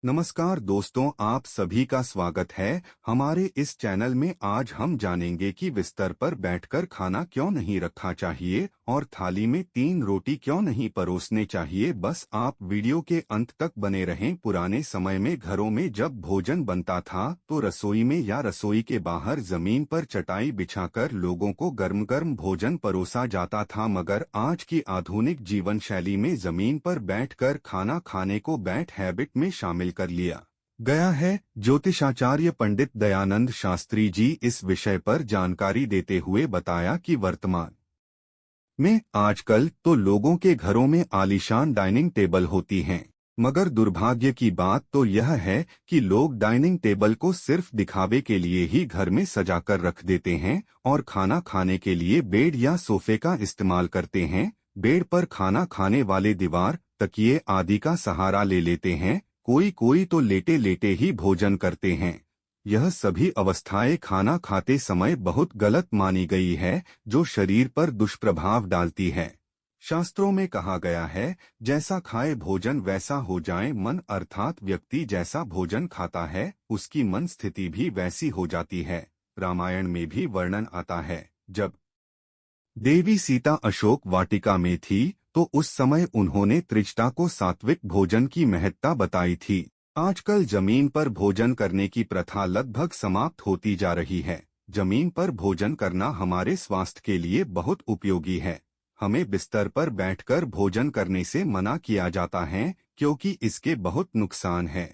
नमस्कार दोस्तों, आप सभी का स्वागत है हमारे इस चैनल में। आज हम जानेंगे कि बिस्तर पर बैठकर खाना क्यों नहीं रखा चाहिए और थाली में 3 रोटी क्यों नहीं परोसने चाहिए। बस आप वीडियो के अंत तक बने रहें। पुराने समय में घरों में जब भोजन बनता था तो रसोई में या रसोई के बाहर जमीन पर चटाई बिछाकर लोगों को गर्म गर्म भोजन परोसा जाता था, मगर आज की आधुनिक जीवन शैली में जमीन पर बैठकर खाना खाने को बैठ हैबिट में शामिल कर लिया गया है। ज्योतिषाचार्य पंडित दयानंद शास्त्री जी इस विषय पर जानकारी देते हुए बताया कि वर्तमान में आजकल तो लोगों के घरों में आलीशान डाइनिंग टेबल होती हैं, मगर दुर्भाग्य की बात तो यह है कि लोग डाइनिंग टेबल को सिर्फ दिखावे के लिए ही घर में सजाकर रख देते हैं और खाना खाने के लिए बेड या सोफे का इस्तेमाल करते हैं। बेड पर खाना खाने वाले दीवार, तकिए आदि का सहारा ले लेते हैं। कोई कोई तो लेटे लेटे ही भोजन करते हैं। यह सभी अवस्थाएं खाना खाते समय बहुत गलत मानी गई है, जो शरीर पर दुष्प्रभाव डालती है। शास्त्रों में कहा गया है, जैसा खाए भोजन वैसा हो जाए मन, अर्थात व्यक्ति जैसा भोजन खाता है उसकी मन स्थिति भी वैसी हो जाती है। रामायण में भी वर्णन आता है, जब देवी सीता अशोक वाटिका में थी तो उस समय उन्होंने त्रिजटा को सात्विक भोजन की महत्ता बताई थी। आजकल जमीन पर भोजन करने की प्रथा लगभग समाप्त होती जा रही है। जमीन पर भोजन करना हमारे स्वास्थ्य के लिए बहुत उपयोगी है। हमें बिस्तर पर बैठकर भोजन करने से मना किया जाता है क्योंकि इसके बहुत नुकसान हैं।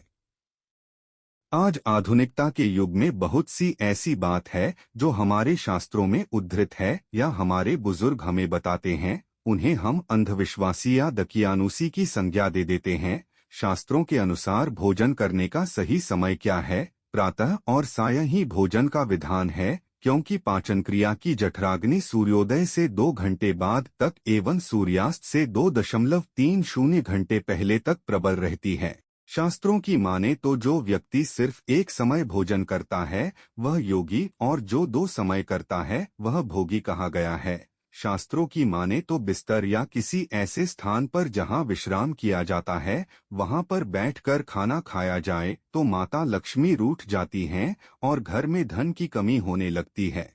आज आधुनिकता के युग में बहुत सी ऐसी बात है जो हमारे शास्त्रों में उद्धृत है या हमारे बुजुर्ग हमें बताते हैं, उन्हें हम अंधविश्वासी या दकियानुसी की संज्ञा दे देते हैं। शास्त्रों के अनुसार भोजन करने का सही समय क्या है? प्रातः और सायं ही भोजन का विधान है, क्योंकि पाचन क्रिया की जठराग्नि सूर्योदय से 2 घंटे बाद तक एवं सूर्यास्त से 2.30 घंटे पहले तक प्रबल रहती है। शास्त्रों की माने तो जो व्यक्ति सिर्फ एक समय भोजन करता है वह योगी, और जो 2 समय करता है वह भोगी कहा गया है। शास्त्रों की माने तो बिस्तर या किसी ऐसे स्थान पर जहां विश्राम किया जाता है वहां पर बैठकर खाना खाया जाए तो माता लक्ष्मी रूठ जाती हैं और घर में धन की कमी होने लगती है।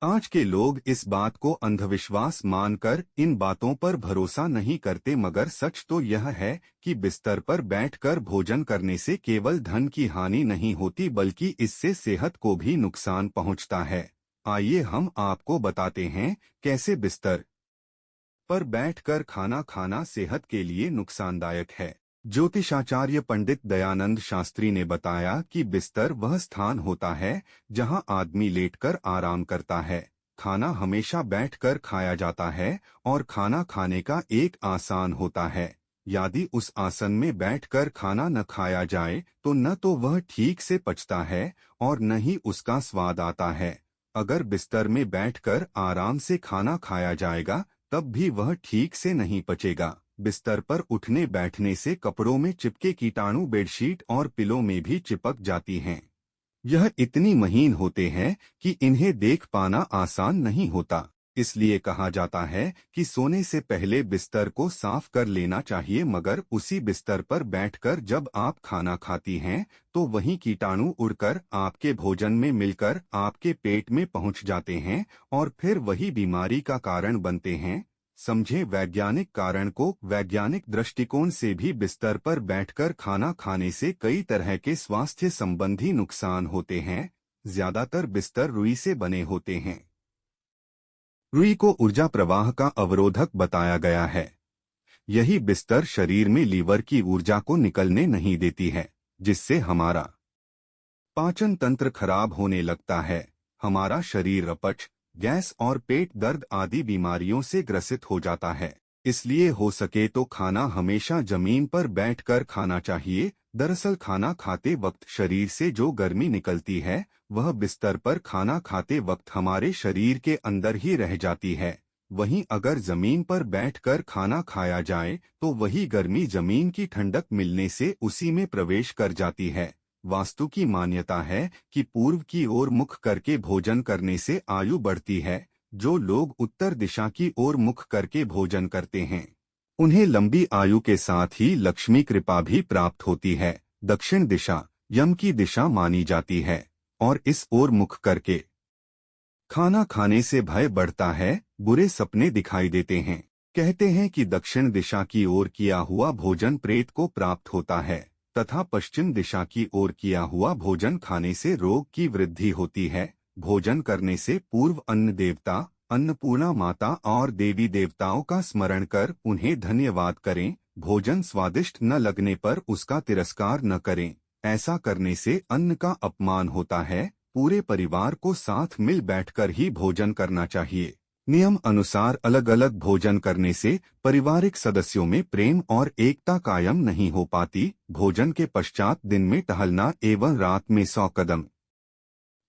आज के लोग इस बात को अंधविश्वास मानकर इन बातों पर भरोसा नहीं करते, मगर सच तो यह है कि बिस्तर पर बैठकर भोजन करने से केवल धन की हानि नहीं होती बल्कि इससे सेहत को भी नुकसान पहुंचता है। आइए हम आपको बताते हैं कैसे बिस्तर पर बैठकर खाना खाना सेहत के लिए नुकसानदायक है। ज्योतिषाचार्य पंडित दयानंद शास्त्री ने बताया कि बिस्तर वह स्थान होता है जहां आदमी लेटकर आराम करता है। खाना हमेशा बैठकर खाया जाता है और खाना खाने का एक आसन होता है। यदि उस आसन में बैठकर खाना न खाया जाए तो न तो वह ठीक से पचता है और न ही उसका स्वाद आता है। अगर बिस्तर में बैठकर आराम से खाना खाया जाएगा तब भी वह ठीक से नहीं पचेगा। बिस्तर पर उठने बैठने से कपड़ों में चिपके कीटाणु बेडशीट और पिलो में भी चिपक जाती हैं। यह इतनी महीन होते हैं कि इन्हें देख पाना आसान नहीं होता। इसलिए कहा जाता है कि सोने से पहले बिस्तर को साफ कर लेना चाहिए, मगर उसी बिस्तर पर बैठकर जब आप खाना खाती हैं तो वही कीटाणु उड़कर आपके भोजन में मिलकर आपके पेट में पहुंच जाते हैं और फिर वही बीमारी का कारण बनते हैं। समझे वैज्ञानिक कारण को। वैज्ञानिक दृष्टिकोण से भी बिस्तर पर बैठकर खाना खाने से कई तरह के स्वास्थ्य संबंधी नुकसान होते हैं। ज्यादातर बिस्तर रुई से बने होते हैं। रुई को ऊर्जा प्रवाह का अवरोधक बताया गया है। यही बिस्तर शरीर में लीवर की ऊर्जा को निकलने नहीं देती है, जिससे हमारा पाचन तंत्र खराब होने लगता है। हमारा शरीर अपच, गैस और पेट दर्द आदि बीमारियों से ग्रसित हो जाता है। इसलिए हो सके तो खाना हमेशा जमीन पर बैठकर खाना चाहिए। दरअसल खाना खाते वक्त शरीर से जो गर्मी निकलती है वह बिस्तर पर खाना खाते वक्त हमारे शरीर के अंदर ही रह जाती है। वहीं अगर जमीन पर बैठकर खाना खाया जाए तो वही गर्मी जमीन की ठंडक मिलने से उसी में प्रवेश कर जाती है। वास्तु की मान्यता है कि पूर्व की ओर मुख करके भोजन करने से आयु बढ़ती है। जो लोग उत्तर दिशा की ओर मुख करके भोजन करते हैं उन्हें लंबी आयु के साथ ही लक्ष्मी कृपा भी प्राप्त होती है। दक्षिण दिशा यम की दिशा मानी जाती है और इस ओर मुख करके खाना खाने से भय बढ़ता है, बुरे सपने दिखाई देते हैं। कहते हैं कि दक्षिण दिशा की ओर किया हुआ भोजन प्रेत को प्राप्त होता है तथा पश्चिम दिशा की ओर किया हुआ भोजन खाने से रोग की वृद्धि होती है। भोजन करने से पूर्व अन्न देवता, अन्नपूर्णा माता और देवी देवताओं का स्मरण कर उन्हें धन्यवाद करें। भोजन स्वादिष्ट न लगने पर उसका तिरस्कार न करें। ऐसा करने से अन्न का अपमान होता है। पूरे परिवार को साथ मिल बैठकर ही भोजन करना चाहिए। नियम अनुसार अलग अलग भोजन करने से पारिवारिक सदस्यों में प्रेम और एकता कायम नहीं हो पाती। भोजन के पश्चात दिन में टहलना एवं रात में 100 कदम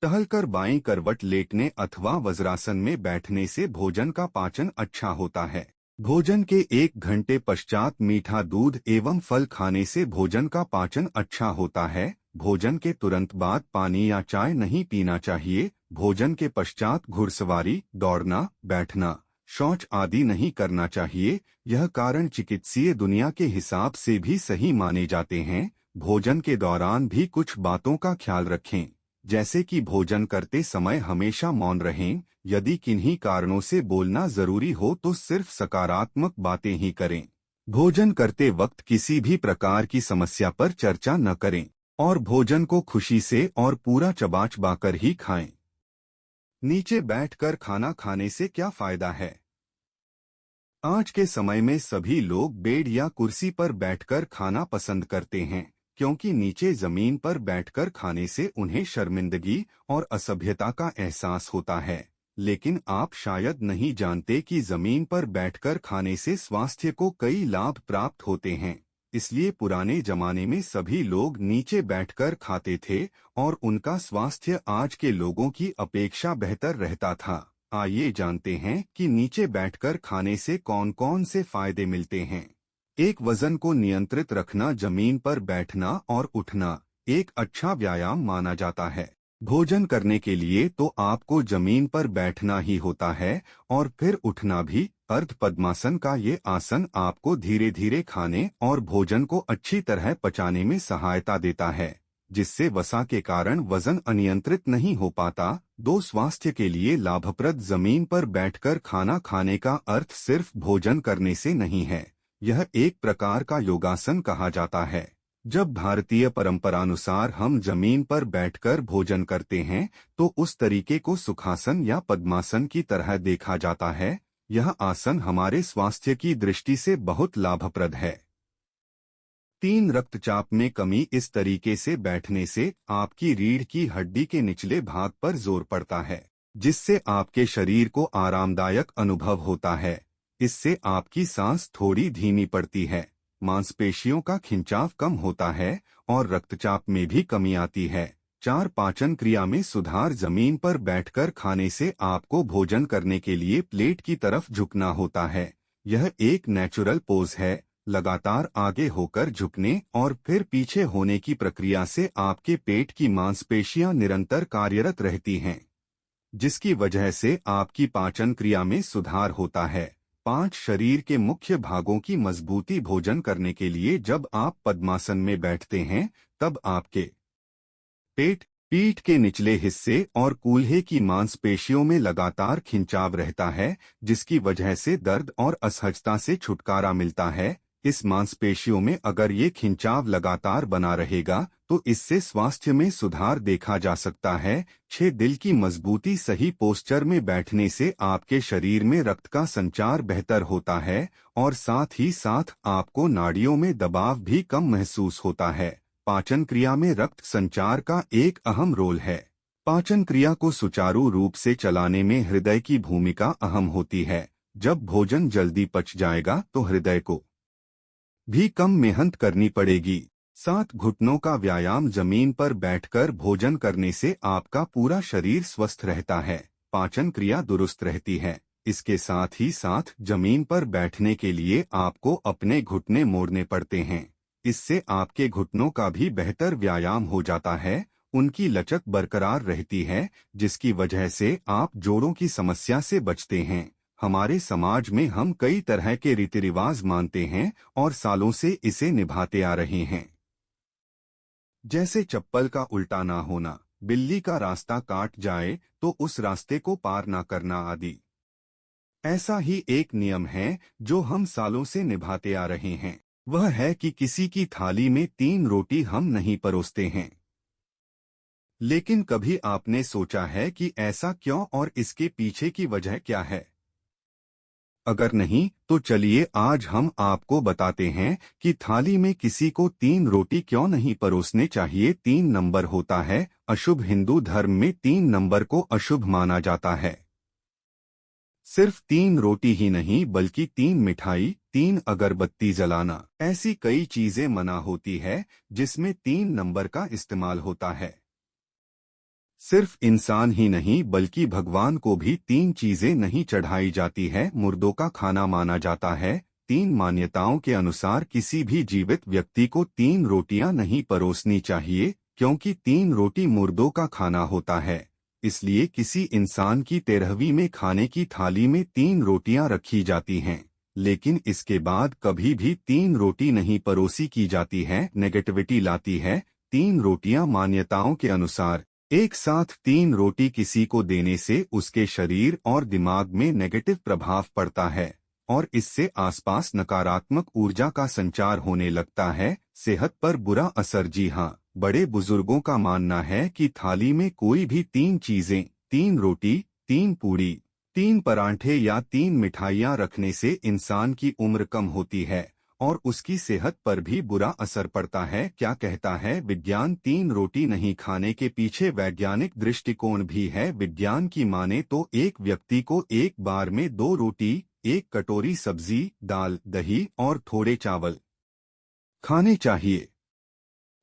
टहलकर बाईं करवट लेटने अथवा वज्रासन में बैठने से भोजन का पाचन अच्छा होता है। भोजन के 1 घंटे पश्चात मीठा दूध एवं फल खाने से भोजन का पाचन अच्छा होता है। भोजन के तुरंत बाद पानी या चाय नहीं पीना चाहिए। भोजन के पश्चात घुड़सवारी, दौड़ना, बैठना, शौच आदि नहीं करना चाहिए। यह कारण चिकित्सीय दुनिया के हिसाब से भी सही माने जाते हैं। भोजन के दौरान भी कुछ बातों का ख्याल रखें, जैसे कि भोजन करते समय हमेशा मौन रहें। यदि किन्हीं कारणों से बोलना जरूरी हो तो सिर्फ सकारात्मक बातें ही करें। भोजन करते वक्त किसी भी प्रकार की समस्या पर चर्चा न करें और भोजन को खुशी से और पूरा चबा चबा कर ही खाएं। नीचे बैठकर खाना खाने से क्या फायदा है? आज के समय में सभी लोग बेड या कुर्सी पर बैठकर खाना पसंद करते हैं, क्योंकि नीचे जमीन पर बैठकर खाने से उन्हें शर्मिंदगी और असभ्यता का एहसास होता है। लेकिन आप शायद नहीं जानते कि जमीन पर बैठकर खाने से स्वास्थ्य को कई लाभ प्राप्त होते हैं। इसलिए पुराने जमाने में सभी लोग नीचे बैठकर खाते थे और उनका स्वास्थ्य आज के लोगों की अपेक्षा बेहतर रहता था। आइए जानते हैं कि नीचे बैठकर खाने से कौन कौन से फायदे मिलते हैं। एक, वजन को नियंत्रित रखना। जमीन पर बैठना और उठना एक अच्छा व्यायाम माना जाता है। भोजन करने के लिए तो आपको जमीन पर बैठना ही होता है और फिर उठना भी। अर्ध पद्मासन का ये आसन आपको धीरे धीरे खाने और भोजन को अच्छी तरह पचाने में सहायता देता है, जिससे वसा के कारण वजन अनियंत्रित नहीं हो पाता। 2, स्वास्थ्य के लिए लाभप्रद। जमीन पर बैठकर खाना खाने का अर्थ सिर्फ भोजन करने से नहीं है, यह एक प्रकार का योगासन कहा जाता है। जब भारतीय परंपरानुसार हम जमीन पर बैठकर भोजन करते हैं तो उस तरीके को सुखासन या पद्मासन की तरह देखा जाता है। यह आसन हमारे स्वास्थ्य की दृष्टि से बहुत लाभप्रद है। 3, रक्तचाप में कमी। इस तरीके से बैठने से आपकी रीढ़ की हड्डी के निचले भाग पर जोर पड़ता है, जिससे आपके शरीर को आरामदायक अनुभव होता है। इससे आपकी सांस थोड़ी धीमी पड़ती है, मांसपेशियों का खिंचाव कम होता है और रक्तचाप में भी कमी आती है। 4, पाचन क्रिया में सुधार। जमीन पर बैठकर खाने से आपको भोजन करने के लिए प्लेट की तरफ झुकना होता है। यह एक नेचुरल पोज है। लगातार आगे होकर झुकने और फिर पीछे होने की प्रक्रिया से आपके पेट की मांसपेशियां निरंतर कार्यरत रहती हैं, जिसकी वजह से आपकी पाचन क्रिया में सुधार होता है। 5, शरीर के मुख्य भागों की मजबूती। भोजन करने के लिए जब आप पद्मासन में बैठते हैं तब आपके पेट, पीठ के निचले हिस्से और कूल्हे की मांसपेशियों में लगातार खिंचाव रहता है, जिसकी वजह से दर्द और असहजता से छुटकारा मिलता है। इस मांसपेशियों में अगर ये खिंचाव लगातार बना रहेगा तो इससे स्वास्थ्य में सुधार देखा जा सकता है। 6, दिल की मजबूती। सही पोस्चर में बैठने से आपके शरीर में रक्त का संचार बेहतर होता है और साथ ही साथ आपको नाड़ियों में दबाव भी कम महसूस होता है। पाचन क्रिया में रक्त संचार का एक अहम रोल है। पाचन क्रिया को सुचारू रूप से चलाने में हृदय की भूमिका अहम होती है। जब भोजन जल्दी पच जाएगा तो हृदय को भी कम मेहनत करनी पड़ेगी। 7, घुटनों का व्यायाम। जमीन पर बैठकर भोजन करने से आपका पूरा शरीर स्वस्थ रहता है, पाचन क्रिया दुरुस्त रहती है। इसके साथ ही साथ जमीन पर बैठने के लिए आपको अपने घुटने मोड़ने पड़ते हैं। इससे आपके घुटनों का भी बेहतर व्यायाम हो जाता है, उनकी लचक बरकरार रहती है, जिसकी वजह से आप जोड़ों की समस्या से बचते हैं। हमारे समाज में हम कई तरह के रीति रिवाज मानते हैं और सालों से इसे निभाते आ रहे हैं। जैसे चप्पल का उल्टा ना होना, बिल्ली का रास्ता काट जाए तो उस रास्ते को पार ना करना आदि। ऐसा ही एक नियम है जो हम सालों से निभाते आ रहे हैं। वह है कि किसी की थाली में 3 रोटी हम नहीं परोसते हैं। लेकिन कभी आपने सोचा है कि ऐसा क्यों और इसके पीछे की वजह क्या है? अगर नहीं तो चलिए आज हम आपको बताते हैं कि थाली में किसी को 3 रोटी क्यों नहीं परोसने चाहिए। 3 नंबर होता है अशुभ। हिंदू धर्म में 3 नंबर को अशुभ माना जाता है। सिर्फ 3 रोटी ही नहीं बल्कि 3 मिठाई, 3 अगरबत्ती जलाना, ऐसी कई चीजें मना होती है जिसमें 3 नंबर का इस्तेमाल होता है। सिर्फ इंसान ही नहीं बल्कि भगवान को भी 3 चीजें नहीं चढ़ाई जाती है। मुर्दों का खाना माना जाता है। 3 मान्यताओं के अनुसार किसी भी जीवित व्यक्ति को 3 रोटियां नहीं परोसनी चाहिए, क्योंकि 3 रोटी मुर्दों का खाना होता है। इसलिए किसी इंसान की 13वीं में खाने की थाली में 3 रोटियां रखी जाती हैं, लेकिन इसके बाद कभी भी 3 रोटी नहीं परोसी की जाती है। नेगेटिविटी लाती है। 3 रोटियां मान्यताओं के अनुसार एक साथ 3 रोटी किसी को देने से उसके शरीर और दिमाग में नेगेटिव प्रभाव पड़ता है और इससे आसपास नकारात्मक ऊर्जा का संचार होने लगता है। सेहत पर बुरा असर। जी हाँ, बड़े बुजुर्गों का मानना है कि थाली में कोई भी 3 चीजें, 3 रोटी, 3 पूड़ी, 3 परांठे या 3 मिठाइयाँ रखने से इंसान की उम्र कम होती है और उसकी सेहत पर भी बुरा असर पड़ता है। क्या कहता है विज्ञान? 3 रोटी नहीं खाने के पीछे वैज्ञानिक दृष्टिकोण भी है। विज्ञान की माने तो एक व्यक्ति को एक बार में 2 रोटी, 1 कटोरी सब्जी, दाल, दही और थोड़े चावल खाने चाहिए।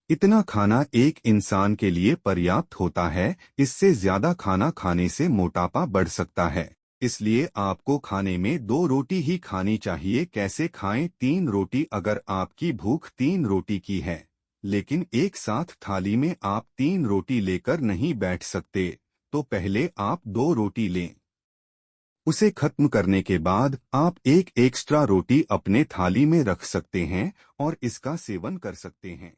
इतना खाना एक इंसान के लिए पर्याप्त होता है। इससे ज्यादा खाना खाने से मोटापा बढ़ सकता है। इसलिए आपको खाने में 2 रोटी ही खानी चाहिए। कैसे खाएं? 3 रोटी। अगर आपकी भूख 3 रोटी की है, लेकिन एक साथ थाली में आप 3 रोटी लेकर नहीं बैठ सकते, तो पहले आप 2 रोटी लें। उसे खत्म करने के बाद आप एक एक्स्ट्रा रोटी अपने थाली में रख सकते हैं और इसका सेवन कर सकते हैं।